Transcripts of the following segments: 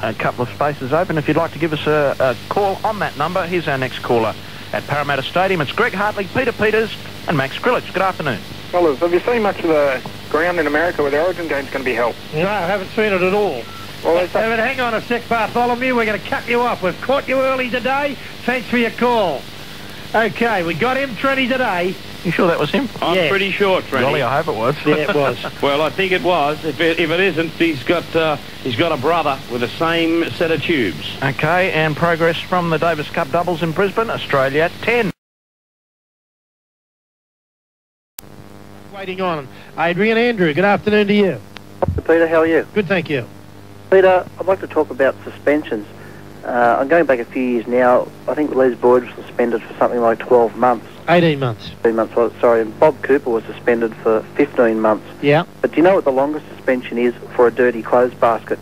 A couple of spaces open if you'd like to give us a call on that number. Here's our next caller at Parramatta Stadium. It's Greg Hartley, Peter Peters and Max Grillage. Good afternoon. Fellas, have you seen much of the ground in America where the Origin game's going to be held? No, I haven't seen it at all. Well, Hang on a sec, Bartholomew. We're going to cut you off. We've caught you early today. Thanks for your call. Okay, we got him, Trenny, today. You sure that was him? I'm pretty sure, Trenny. Golly, I hope it was. Yeah, it was. Well, I think it was. If it isn't, he's got a brother with the same set of tubes. Okay, and progress from the Davis Cup doubles in Brisbane. Australia 10. Waiting on Adrian Andrew. Good afternoon to you. Peter, how are you? Good, thank you. Peter, I'd like to talk about suspensions. I'm going back a few years now. I think Les Boyd was suspended for something like 12 months. 18 months. 18 months, sorry. And Bob Cooper was suspended for 15 months. Yeah. But do you know what the longest suspension is for a dirty clothes basket?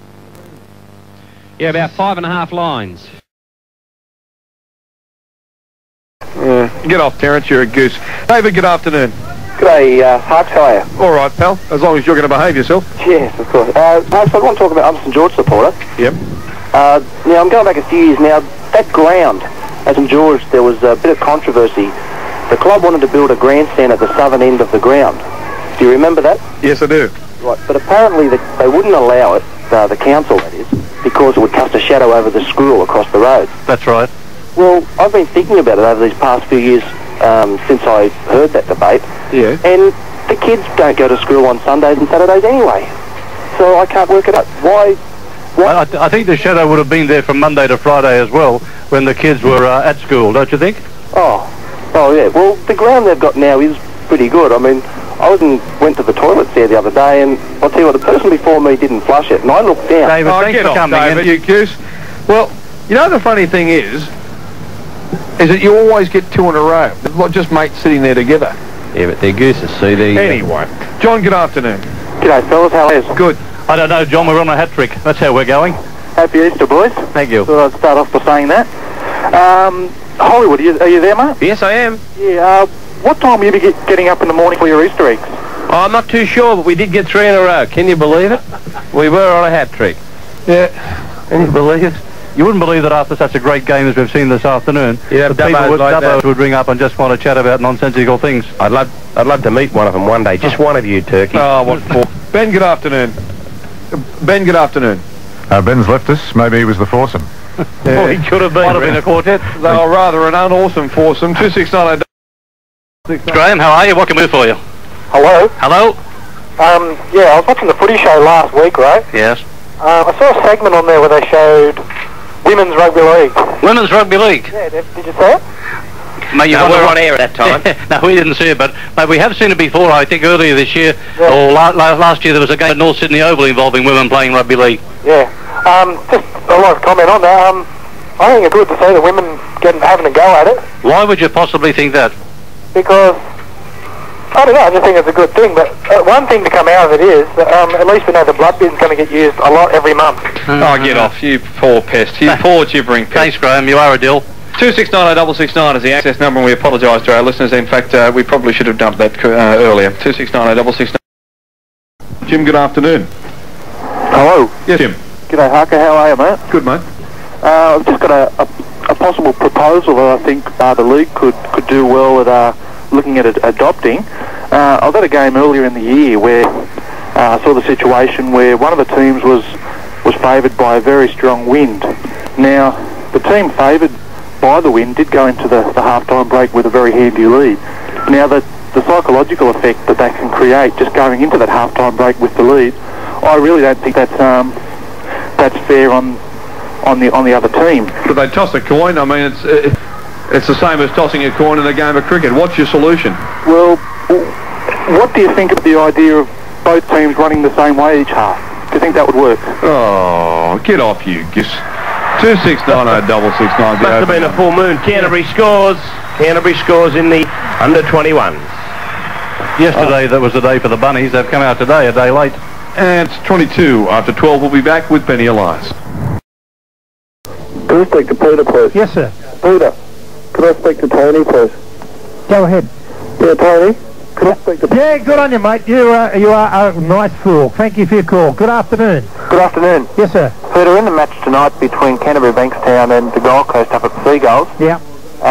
Yeah, about 5.5 lines. Get off, Terence, you're a goose. David, good afternoon. G'day, Hawks, how are you? All right, pal, as long as you're going to behave yourself. Yes, of course. Hawks, I want to talk about, I'm a St George supporter. Yep. Now, I'm going back a few years now. That ground at St George, there was a bit of controversy. The club wanted to build a grandstand at the southern end of the ground. Do you remember that? Yes, I do. Right, but apparently they wouldn't allow it, the council that is, because it would cast a shadow over the school across the road. That's right. Well, I've been thinking about it over these past few years since I heard that debate. Yeah. And the kids don't go to school on Sundays and Saturdays anyway. So I can't work it out. Why? I think the shadow would have been there from Monday to Friday as well when the kids were at school, don't you think? Oh yeah. Well, the ground they've got now is pretty good. I mean, I went to the toilets there the other day, and I'll tell you what, the person before me didn't flush it, and I looked down. David, thanks for coming in. You goose. Well, you know the funny thing is that you always get two in a row. Not just mates sitting there together. Yeah, but they're gooses, see. Anyway. John, good afternoon. G'day, fellas. How are you? Good. I don't know, John, we're on a hat-trick. That's how we're going. Happy Easter, boys. Thank you. Thought I'd start off by saying that. Hollywood, are you there, mate? Yes, I am. Yeah, what time will you be getting up in the morning for your Easter eggs? Oh, I'm not too sure, but we did get 3 in a row. Can you believe it? We were on a hat-trick. Yeah. Can you believe it? You wouldn't believe that after such a great game as we've seen this afternoon, Yeah, the people with like Dubbo would ring up and just want to chat about nonsensical things. I'd love to meet one of them one day. Just one of you, Turkey. Oh, what for? Ben, good afternoon. Ben, good afternoon. Ben's left us. Maybe he was the foursome. Yeah. Oh, he could have been. Might have been a quartet. They were rather an unawesome foursome. 2690. Graham, how are you? What can we do for you? Hello? Hello? Yeah, I was watching the footy show last week, right? Yes. I saw a segment on there where they showed Women's Rugby League. Women's Rugby League? Yeah, did you see it? Mate, No, we're on air at that time. No, we didn't see it, but mate, we have seen it before. I think earlier this year, or last year, there was a game at North Sydney Oval involving women playing rugby league. Yeah. Just a lot of comment on that. I think it's good to see the women having a go at it. Why would you possibly think that? Because, I don't know, I just think it's a good thing. But one thing to come out of it is that at least we know the blood bin's going to get used a lot every month. Oh, get off, you poor pest. You poor gibbering pest. Thanks, Graham. You are a dill. 2690 is the access number, and we apologise to our listeners. In fact, we probably should have dumped that earlier. 2690. Jim, good afternoon. Hello. Yes, Jim. G'day, Harker. How are you, mate? Good, mate. I've just got a possible proposal that I think the league could do well at looking at adopting. I was at a game earlier in the year where I saw the situation where one of the teams was favoured by a very strong wind. Now, the team favoured by the wind did go into the half-time break with a very handy lead. Now, the psychological effect that can create just going into that half-time break with the lead, I really don't think that's fair on the other team. But they toss a coin. I mean, it's the same as tossing a coin in a game of cricket. What's your solution? Well, what do you think of the idea of both teams running the same way each half? Do you think that would work? Oh, get off, you giss. 2690 Must have been a full moon. Canterbury scores. Canterbury scores in the under-21s. Yesterday, that was the day for the bunnies. They've come out today, a day late. And it's 22 after 12. We'll be back with Benny Elias. Can I speak to Peter, please? Yes, sir. Peter, can I speak to Tony, please? Go ahead. Yeah, Tony, can I speak to... Yeah, good on you, mate. You are a nice fool. Thank you for your call. Good afternoon. Good afternoon. Yes, sir. Peter, Peter, in the match tonight between Canterbury Bankstown and the Gold Coast up at Seagulls, Yeah.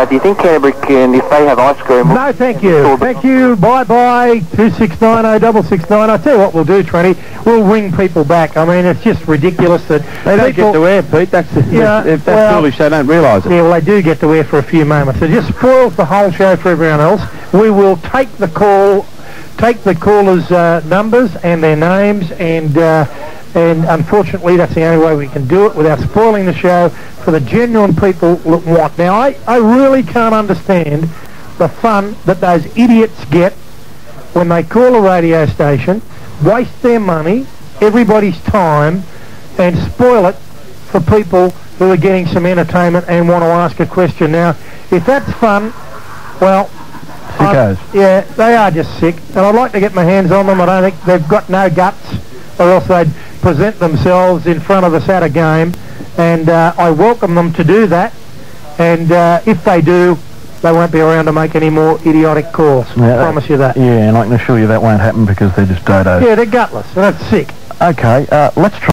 Do you think Canterbury can, if they have ice cream... No, thank you. Thank you. Bye-bye. 2690669. I tell you what we'll do, Trenny. We'll ring people back. I mean, it's just ridiculous that They don't get to air, Pete. That's foolish. They don't realise it. Yeah, well, they do get to air for a few moments. It just spoils the whole show for everyone else. We will take the callers' numbers and their names, and unfortunately that's the only way we can do it without spoiling the show for the genuine people that want. Now, I really can't understand the fun that those idiots get when they call a radio station, waste their money, everybody's time, and spoil it for people who are getting some entertainment and want to ask a question. Now, if that's fun, well... Sickos. Yeah, they are just sick, and I'd like to get my hands on them. I don't think they've got no guts, or else they'd present themselves in front of us at a game, and I welcome them to do that, and if they do, they won't be around to make any more idiotic calls. I promise you that. Yeah, and I can assure you that won't happen because they're just dodos. Yeah, they're gutless, and that's sick. Okay, let's try...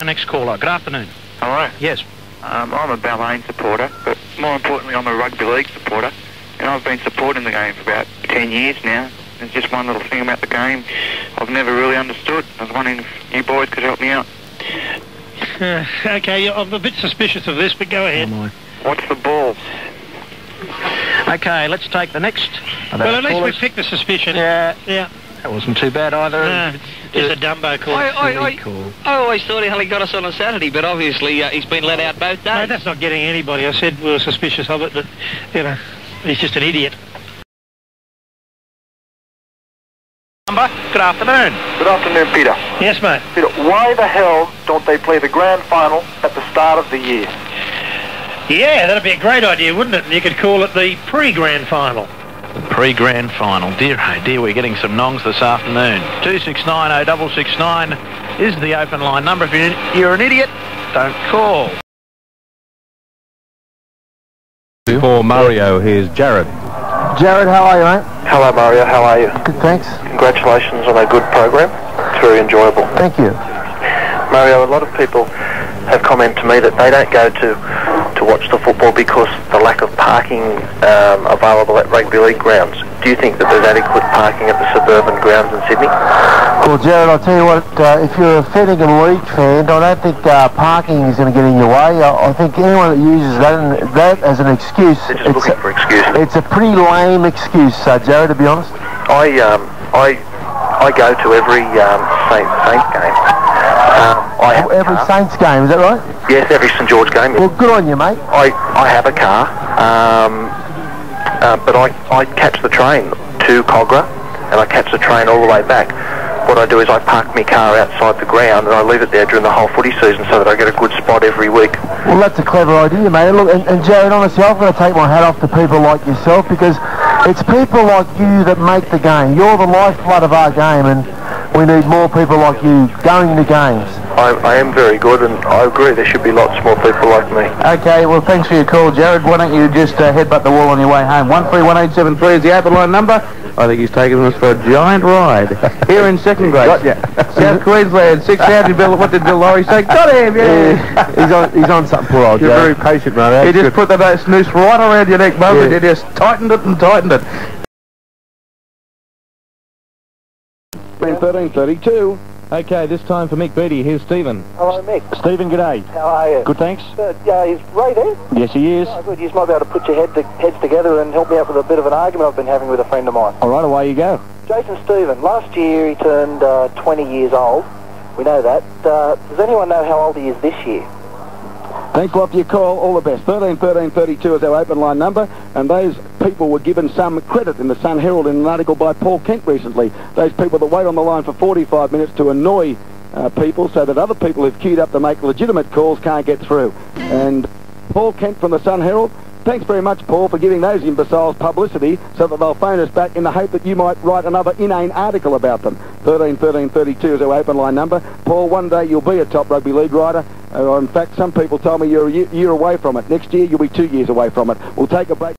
Next caller. Good afternoon. Hello. Yes. I'm a Balmain supporter, but more importantly, I'm a rugby league supporter, and I've been supporting the game for about 10 years now. There's just one little thing about the game I've never really understood. I was wondering if you boys could help me out. Okay, I'm a bit suspicious of this, but go ahead. What's the ball? Okay, let's take the next. Well, at least we picked the suspicion. Yeah. Yeah. That wasn't too bad either. No, just a Dumbo call. I always thought he only got us on a Saturday, but obviously he's been let out both days. No, that's not getting anybody. I said we were suspicious of it, but, you know, he's just an idiot. Good afternoon. Good afternoon, Peter. Yes, mate. Peter, why the hell don't they play the grand final at the start of the year? Yeah, that'd be a great idea, wouldn't it? And you could call it the pre-grand final. The pre-grand final. Dear, oh dear, we're getting some nongs this afternoon. 2690669 is the open line number. If you're an idiot, don't call. For Mario, here's Jared. Jared, how are you, mate? Hello, Mario. How are you? Good, thanks. Congratulations on a good program. It's very enjoyable. Thank you. Mario, a lot of people have commented to me that they don't go to watch the football because the lack of parking available at rugby league grounds. Do you think that there's adequate parking at the suburban grounds in Sydney? Well, Jared, I'll tell you what, if you're a Finnegan League fan, I don't think parking is going to get in your way. I think anyone that uses that as an excuse... They're just looking for excuses. It's a pretty lame excuse, Jared, to be honest. I go to every Saints game. Every Saints game, is that right? Yes, every St George game. Well, good on you, mate. I have a car, but I catch the train to Cogra, and I catch the train all the way back. What I do is I park my car outside the ground, and I leave it there during the whole footy season so that I get a good spot every week. Well, that's a clever idea, mate. Look, and Jared, honestly, I've got to take my hat off to people like yourself, because it's people like you that make the game. You're the lifeblood of our game, and we need more people like you going to games. I am very good, and I agree there should be lots more people like me. Okay, well, thanks for your call, Jared. Why don't you just headbutt the wall on your way home? 131873 is the open line number. I think he's taking us for a giant ride. Here in second grade. South Queensland, 6,000 Bill. What did Bill Laurie say? Got him, yeah. He's on something, poor old You're Jared. very patient, mate. He just put the noose right around your neck, mate. Yeah. You just tightened it and tightened it. 1332. Okay, this time for Mick Beattie. Here's Stephen. Hello, Mick. Stephen, g'day. How are you? Good, thanks. Is Ray there? Yes, he is. Oh, good. You might be able to put your heads together and help me out with a bit of an argument I've been having with a friend of mine. All right, away you go. Jason Stephen, last year he turned 20 years old. We know that. Does anyone know how old he is this year? Thanks a lot for your call. All the best. 1332 is our open line number, and those people were given some credit in the Sun Herald in an article by Paul Kent recently. Those people that wait on the line for 45 minutes to annoy people so that other people who've queued up to make legitimate calls can't get through. And Paul Kent from the Sun Herald, thanks very much, Paul, for giving those imbeciles publicity so that they'll phone us back in the hope that you might write another inane article about them. 1332 is our open line number. Paul, one day you'll be a top rugby league writer. In fact, some people told me you're a year away from it. Next year, you'll be 2 years away from it. We'll take a break.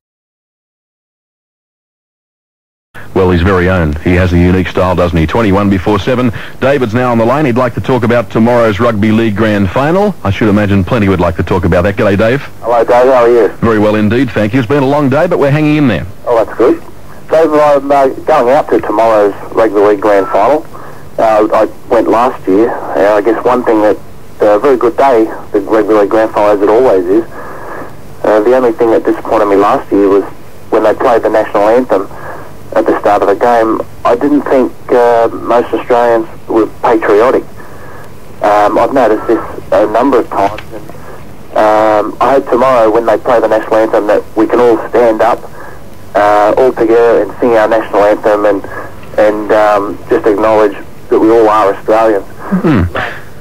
well, his very own. He has a unique style, doesn't he? 21 before 7. David's now on the line. He'd like to talk about tomorrow's Rugby League Grand Final. I should imagine plenty would like to talk about that. G'day, Dave. Hello, Dave. How are you? Very well indeed, thank you. It's been a long day, but we're hanging in there. Oh, that's good. Dave, I'm going out to tomorrow's Rugby League Grand Final. I went last year. I guess one thing that a very good day, the Rugby League Grand Final, as it always is. The only thing that disappointed me last year was when they played the national anthem at the start of the game. I didn't think most Australians were patriotic. I've noticed this a number of times. And, I hope tomorrow when they play the national anthem that we can all stand up all together and sing our national anthem and just acknowledge that we all are Australians.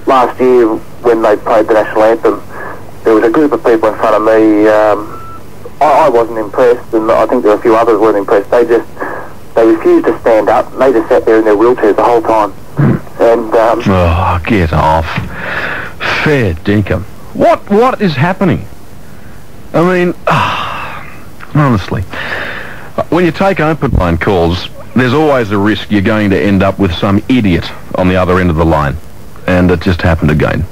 Last year when they played the national anthem, there was a group of people in front of me. I wasn't impressed, and I think there were a few others weren't impressed. They refused to stand up, and they just sat there in their wheelchairs the whole time. And oh, get off. Fair dinkum. What is happening? I mean, honestly, when you take open line calls, there's always a risk you're going to end up with some idiot on the other end of the line. And it just happened again.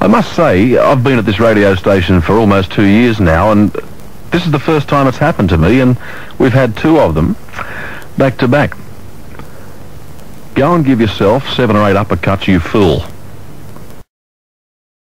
I must say, I've been at this radio station for almost 2 years now, and this is the first time it's happened to me, and we've had 2 of them back to back. Go and give yourself 7 or 8 uppercuts, you fool.